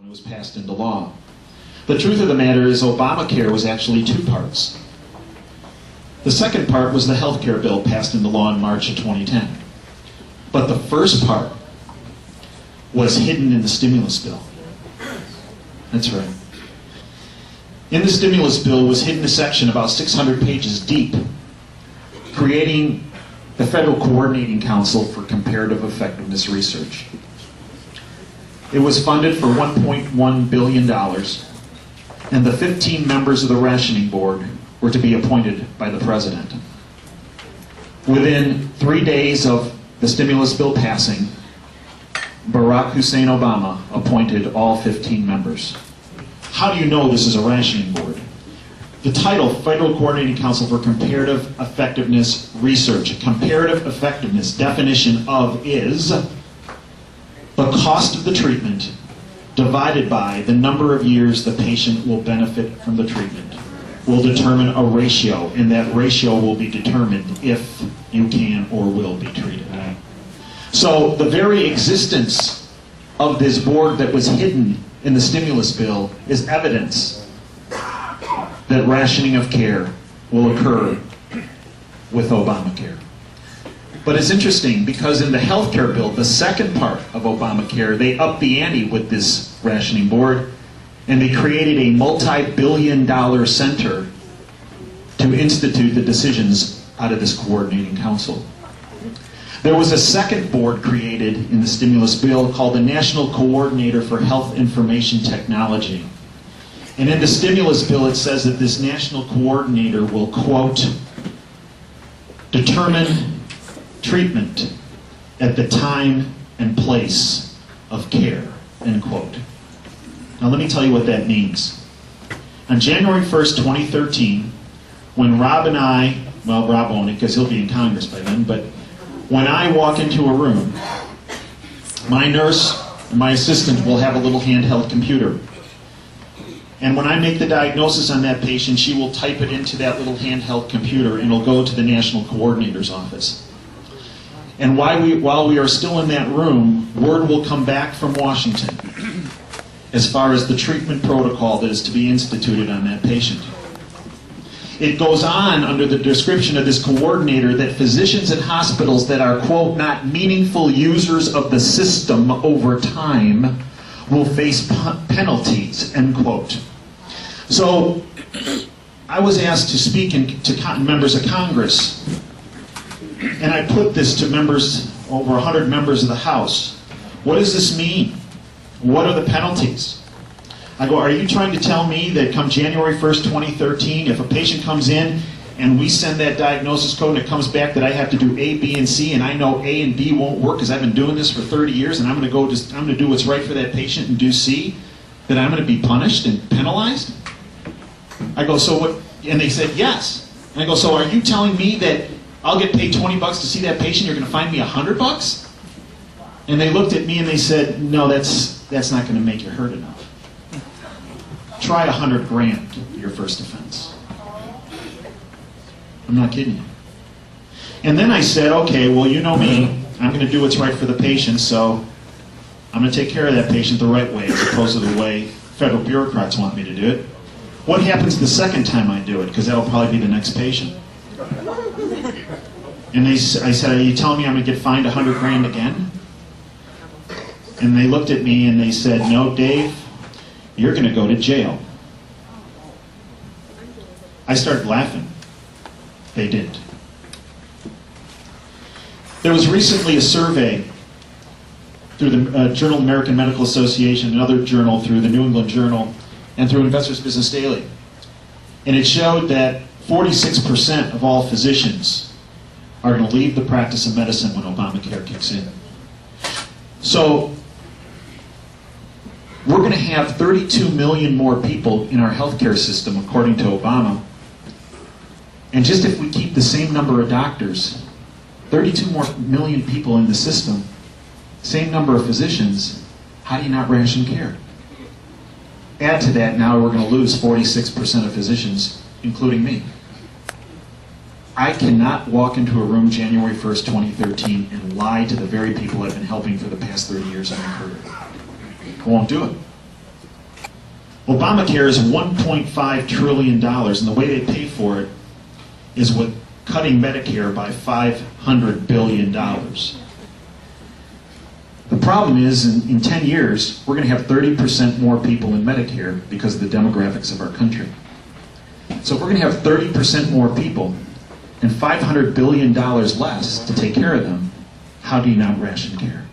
when it was passed into law. The truth of the matter is Obamacare was actually two parts. The second part was the health care bill passed into law in March of 2010. But the first part was hidden in the stimulus bill. That's right. In the stimulus bill was hidden a section about 600 pages deep, creating the Federal Coordinating Council for Comparative Effectiveness Research. It was funded for $1.1 billion, and the 15 members of the rationing board were to be appointed by the president. Within 3 days of the stimulus bill passing, Barack Hussein Obama appointed all 15 members. How do you know this is a rationing board? The title, Federal Coordinating Council for Comparative Effectiveness Research. Comparative effectiveness, definition of is the cost of the treatment divided by the number of years the patient will benefit from the treatment will determine a ratio, and that ratio will be determined if you can or will be treated. So the very existence of this board that was hidden in the stimulus bill is evidence that rationing of care will occur with Obamacare. But it's interesting because in the health care bill, the second part of Obamacare, they upped the ante with this rationing board, and they created a multi-billion-dollar center to institute the decisions out of this coordinating council. There was a second board created in the stimulus bill called the National Coordinator for Health Information Technology. And in the stimulus bill it says that this national coordinator will, quote, determine treatment at the time and place of care, end quote. Now let me tell you what that means. On January 1st, 2013, when Rob and I, well, Rob won't because he'll be in Congress by then, but when I walk into a room, my nurse and my assistant will have a little handheld computer. And when I make the diagnosis on that patient, she will type it into that little handheld computer and it'll go to the National Coordinator's office. And while we are still in that room, word will come back from Washington as far as the treatment protocol that is to be instituted on that patient. It goes on under the description of this coordinator that physicians and hospitals that are, quote, not meaningful users of the system over time will face penalties, end quote. So I was asked to speak to members of Congress, and I put this to members, over 100 members of the House. What does this mean? What are the penalties? I go, are you trying to tell me that come January 1st, 2013, if a patient comes in and we send that diagnosis code and it comes back that I have to do A, B, and C, and I know A and B won't work because I've been doing this for 30 years and I'm going to do what's right for that patient and do C, that I'm going to be punished and penalized? I go, so what? And they said, yes. And I go, so are you telling me that I'll get paid $20 to see that patient, you're going to fine me $100? And they looked at me and they said, no, that's not going to make you hurt enough. Try $100,000 your first offense. I'm not kidding you. And then I said, okay, well, you know me. I'm going to do what's right for the patient, so I'm going to take care of that patient the right way as opposed to the way federal bureaucrats want me to do it. What happens the second time I do it? Because that'll probably be the next patient. And I said, are you telling me I'm going to get fined $100,000 again? And they looked at me and they said, no, Dave, you're going to go to jail. I started laughing. They didn't. There was recently a survey through the Journal of the American Medical Association, another journal through the New England Journal, and through Investors Business Daily. And it showed that 46% of all physicians are going to leave the practice of medicine when Obamacare kicks in. So we're going to have 32 million more people in our healthcare system, according to Obama. And just if we keep the same number of doctors, 32 million more people in the system, same number of physicians, how do you not ration care? Add to that, now we're going to lose 46% of physicians, including me. I cannot walk into a room January 1st, 2013 and lie to the very people I've been helping for the past 30 years in my career. I won't do it. Obamacare is $1.5 trillion, and the way they pay for it is with cutting Medicare by $500 billion. The problem is, in 10 years, we're going to have 30% more people in Medicare because of the demographics of our country. So if we're going to have 30% more people and $500 billion less to take care of them, how do you not ration care?